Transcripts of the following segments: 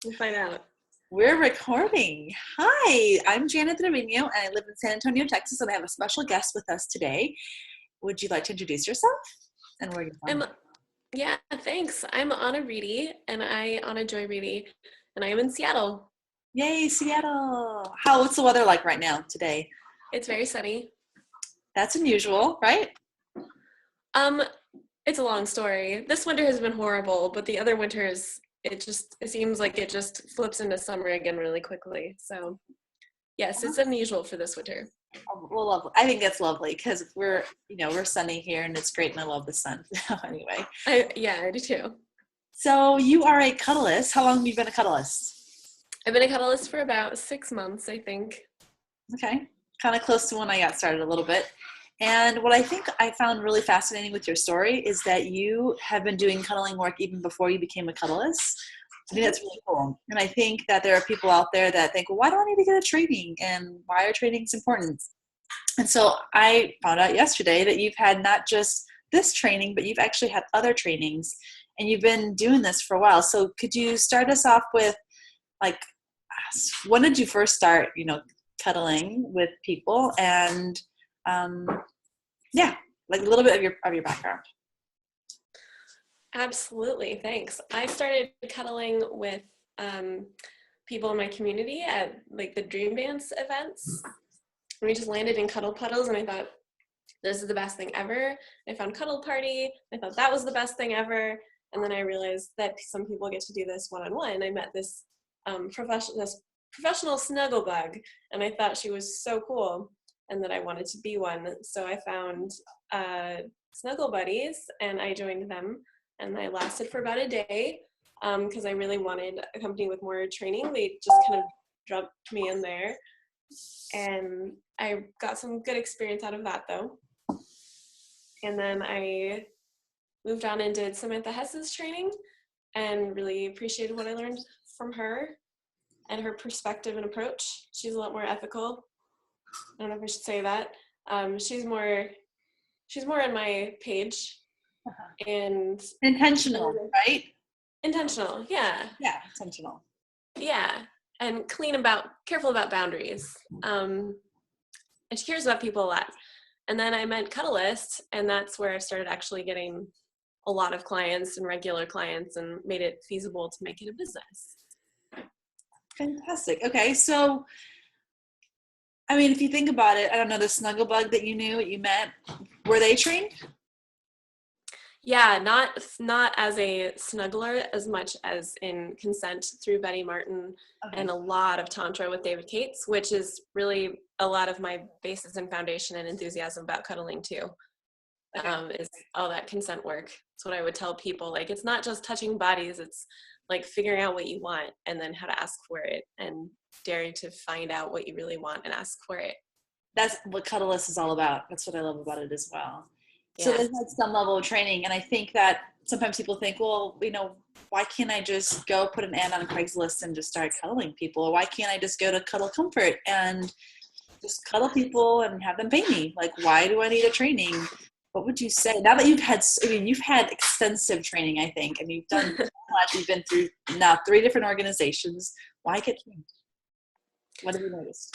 We'll find out. We're recording. Hi, I'm Janet Trevino, and I live in San Antonio, Texas, and I have a special guest with us today. Would you like to introduce yourself and where you're from? Yeah, thanks. I'm Anna Reedy, and Anna Joy Reedy, and I am in Seattle. Yay, Seattle. What's the weather like right now today? It's very sunny. That's unusual, right? It's a long story. This winter has been horrible, but the other winters, it seems like it just flips into summer again really quickly. So, yes, it's unusual for this winter. Well, lovely. I think that's lovely because we're sunny here and it's great and I love the sun. Anyway. I do too. So you are a cuddlist. How long have you been a cuddlist? I've been a cuddlist for about 6 months, I think. Okay. Kind of close to when I got started a little bit. And what I think I found really fascinating with your story is that you have been doing cuddling work even before you became a cuddlist. I think that's really cool. And I think that there are people out there that think, well, why do I need to get a training? And why are trainings important? And so I found out yesterday that you've had not just this training, but you've actually had other trainings. And you've been doing this for a while. So could you start us off with, like, when did you first start, cuddling with people? And like a little bit of your background. Absolutely, thanks. I started cuddling with people in my community at like the Dream Dance events. We just landed in cuddle puddles, and I thought, this is the best thing ever. I found Cuddle Party. I thought that was the best thing ever. And then I realized that some people get to do this one-on-one. I met this professional snuggle bug, and I thought she was so cool, and that I wanted to be one. So I found snuggle buddies, and I joined them, and I lasted for about a day because I really wanted a company with more training. They just kind of dropped me in there, and I got some good experience out of that, though. And then I moved on and did Samantha Hess's training and really appreciated what I learned from her and her perspective and approach. She's a lot more ethical. I don't know if I should say that. She's more on my page. And intentional, right? Intentional, yeah. Yeah, intentional. Yeah, and careful about boundaries. And she cares about people a lot. And then I met Cuddlist, and that's where I started actually getting a lot of clients and regular clients and made it feasible to make it a business. Fantastic. Okay, so I mean, if you think about it, I don't know, the snuggle bug that you met, were they trained? Yeah, not as a snuggler as much as in consent through Betty Martin, okay. And a lot of Tantra with David Cates, which is really a lot of my basis and foundation and enthusiasm about cuddling too, okay. Is all that consent work. It's what I would tell people, like, it's not just touching bodies, it's like figuring out what you want and then how to ask for it and daring to find out what you really want and ask for it. That's what Cuddlist is all about. That's what I love about it as well. Yeah. So there's like some level of training, and I think that sometimes people think, well, why can't I just go put an ad on Craigslist and just start cuddling people? Or why can't I just go to Cuddle Comfort and just cuddle people and have them pay me? Like, why do I need a training? What would you say now that you've had extensive training, I think, and you've done so much, you've been through now 3 different organizations. Why get trained? What have you noticed?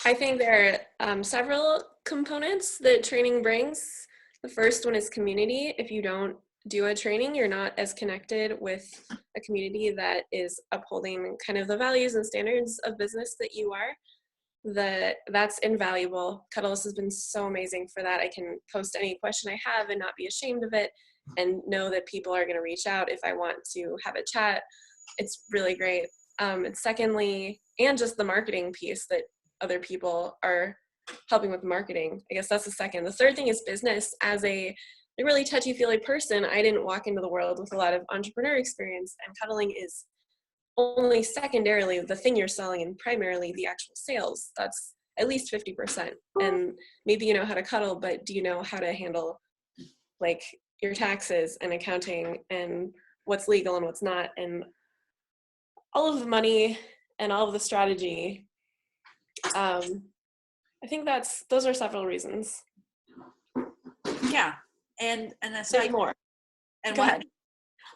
I think there are several components that training brings. The first one is community. If you don't do a training, you're not as connected with a community that is upholding kind of the values and standards of business that you are. That's invaluable. Cuddlist has been so amazing for that. I can post any question I have and not be ashamed of it and know that people are going to reach out if I want to have a chat. It's really great. And secondly, and just the marketing piece that other people are helping with marketing. I guess that's the second. The third thing is business. As a really touchy-feely person, I didn't walk into the world with a lot of entrepreneur experience, and cuddling is only secondarily the thing you're selling and primarily the actual sales. That's at least 50%. And maybe you know how to cuddle, but do you know how to handle like your taxes and accounting and what's legal and what's not, and all of the money and all of the strategy. I think those are several reasons. Yeah. And that's there's more. And Go what? ahead.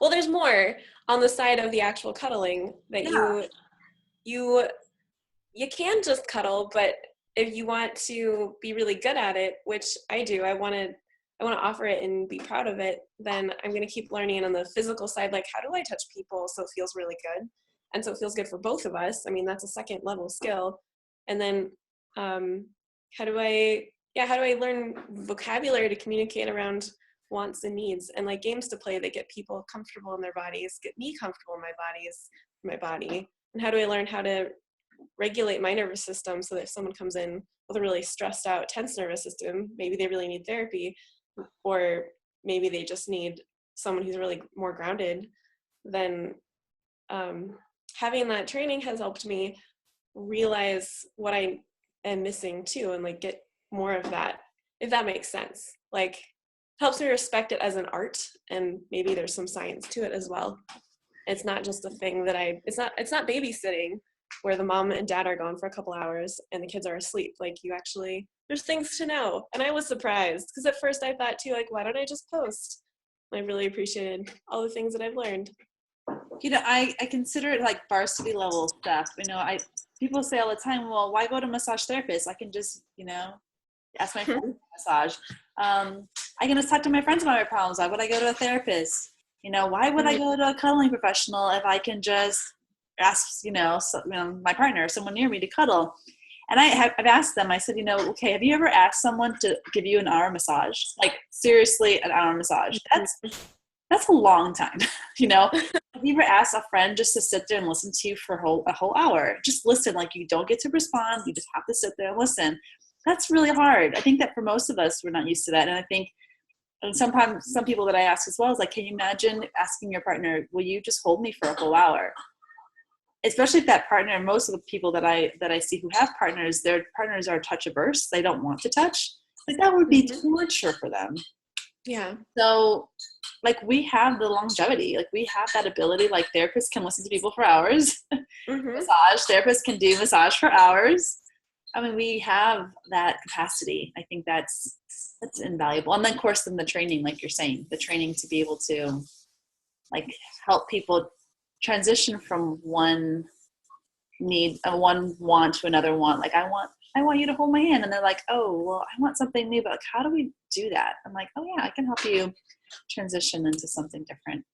Well, there's more. on the side of the actual cuddling, that Yeah. you can just cuddle, but if you want to be really good at it, which I do, I want to offer it and be proud of it, then I'm going to keep learning on the physical side, like how do I touch people so it feels really good? And so it feels good for both of us. I mean, that's a second level skill. And then how do I learn vocabulary to communicate around wants and needs, and like games to play that get people comfortable in their bodies, get me comfortable in my body. And how do I learn how to regulate my nervous system so that if someone comes in with a really stressed out, tense nervous system, maybe they really need therapy, or maybe they just need someone who's really more grounded, then having that training has helped me realize what I am missing too, and like get more of that, if that makes sense. Like helps me respect it as an art, and maybe there's some science to it as well. It's not just a thing that it's not babysitting where the mom and dad are gone for a couple hours and the kids are asleep. Like you actually, there's things to know. And I was surprised because at first I thought too, like, why don't I just post? And I really appreciated all the things that I've learned. I consider it like varsity level stuff. People say all the time, well, why go to massage therapist? I can just, ask my friends for massage. I can just talk to my friends about my problems. Why would I go to a therapist? Why would I go to a cuddling professional if I can just ask, my partner, someone near me to cuddle? And I've asked them, I said, okay, have you ever asked someone to give you an hour massage? Like seriously, an hour massage? That's a long time, Have you ever asked a friend just to sit there and listen to you for a whole hour? Just listen, like you don't get to respond. You just have to sit there and listen. That's really hard. I think that for most of us, we're not used to that. And I think, and sometimes some people that I ask as well is like, can you imagine asking your partner, will you just hold me for a whole hour? Especially if that partner, most of the people that I see who have partners, their partners are touch averse. They don't want to touch. Like that would be torture for them. Yeah. So like we have the longevity, like we have that ability, like therapists can listen to people for hours. Massage therapists can do massage for hours. I mean, we have that capacity. I think that's invaluable. And then of course, then the training, like you're saying, the training to be able to like help people transition from one need, one want to another want. Like I want you to hold my hand. And they're like, oh, well, I want something new, but like, how do we do that? I'm like, oh yeah, I can help you transition into something different.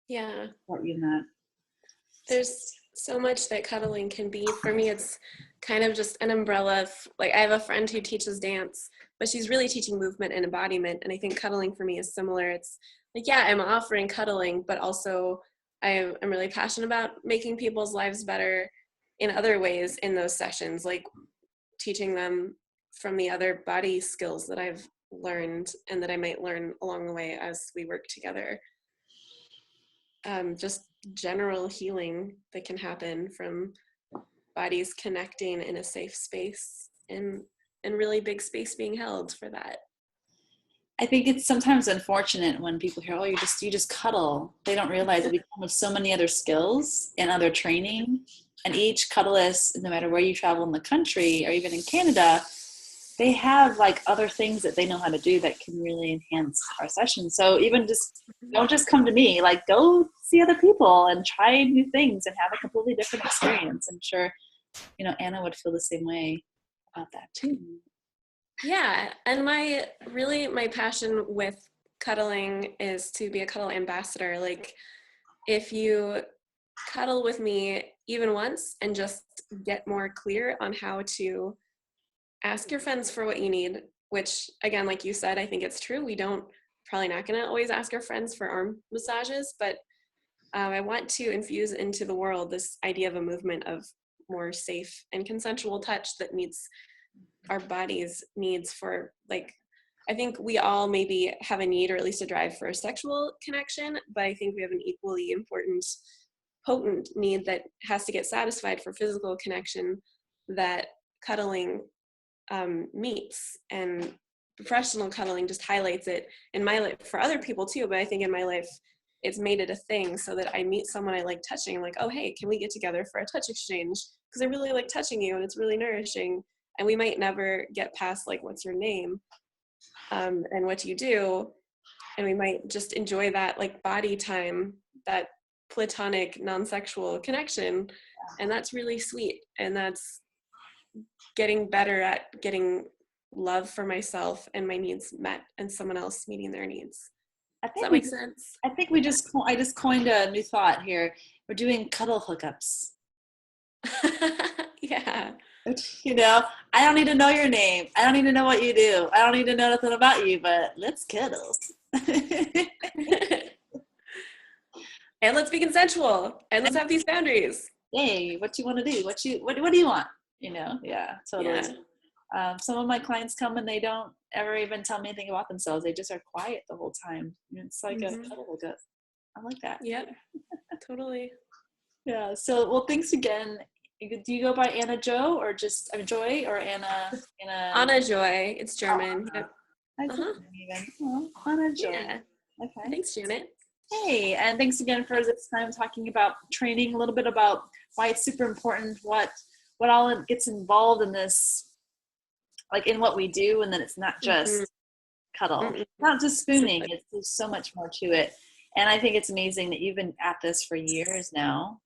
Yeah. Support you in that. There's so much that cuddling can be. For me, it's kind of just an umbrella. Like I have a friend who teaches dance, but she's really teaching movement and embodiment. And I think cuddling for me is similar. It's like, yeah, I'm offering cuddling, but also I'm really passionate about making people's lives better in other ways in those sessions, like teaching them from the other body skills that I've learned and that I might learn along the way as we work together. Just general healing that can happen from bodies connecting in a safe space and really big space being held for that. I think it's sometimes unfortunate when people hear, oh, you just cuddle. They don't realize that we come with so many other skills and other training. And each cuddlist, no matter where you travel in the country or even in Canada, they have like other things that they know how to do that can really enhance our session. So even just don't just come to me, like go see other people and try new things and have a completely different experience. I'm sure, Anna would feel the same way about that too. Yeah, and my passion with cuddling is to be a cuddle ambassador. Like if you cuddle with me even once and just get more clear on how to ask your friends for what you need, which again, like you said, I think it's true. We don't, probably not gonna always ask our friends for arm massages, but I want to infuse into the world this idea of a movement of more safe and consensual touch that meets our body's needs for, like, I think we all maybe have a need or at least a drive for a sexual connection, but I think we have an equally important, potent need that has to get satisfied for physical connection that cuddling meets. And professional cuddling just highlights it in my life, for other people too, but I think in my life it's made it a thing so that I meet someone I like touching. I'm like, oh, hey, can we get together for a touch exchange? Because I really like touching you and it's really nourishing. And we might never get past like, what's your name and what do you do? And we might just enjoy that like body time that platonic, non-sexual connection. And that's really sweet. And that's getting better at getting love for myself and my needs met and someone else meeting their needs. Does that make sense? I think I just coined a new thought here. We're doing cuddle hookups. Yeah. You know, I don't need to know your name. I don't need to know what you do. I don't need to know nothing about you, but let's cuddle. And let's be consensual. And let's have these boundaries. Hey, what you want to do? What do you want? You know, yeah, totally. Yeah. Some of my clients come and they don't ever even tell me anything about themselves. They just are quiet the whole time. It's like a cuddle hookup. I like that. Yeah, totally. Yeah. So, well, thanks again. Do you go by Anna Joe or just Joy or Anna? Anna Joy. It's German. Yep. Anna Joy. Yeah. Okay. Thanks, Janet. Hey, and thanks again for this time talking about training, a little bit about why it's super important, what all gets involved in this, like in what we do, and then it's not just cuddle, not just spooning. There's so much more to it. And I think it's amazing that you've been at this for years now,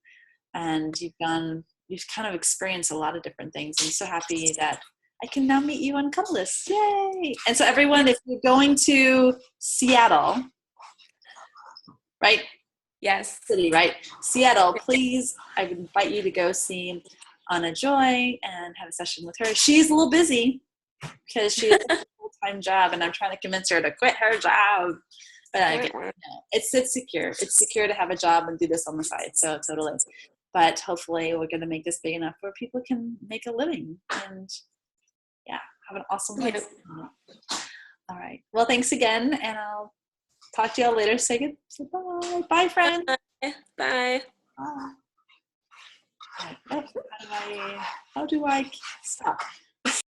and you've kind of experienced a lot of different things. I'm so happy that I can now meet you on Cuddlist. Yay! And so everyone, if you're going to Seattle, right? Yes. City, right? Seattle, please, I would invite you to go see Anna Joy and have a session with her. She's a little busy because she has a full-time job, and I'm trying to convince her to quit her job. But it's secure. It's secure to have a job and do this on the side. So totally. But hopefully we're going to make this big enough where people can make a living and have an awesome life. All right. Well, thanks again, and I'll talk to y'all later. Say goodbye. Bye, friends. Bye. Bye. How do I stop?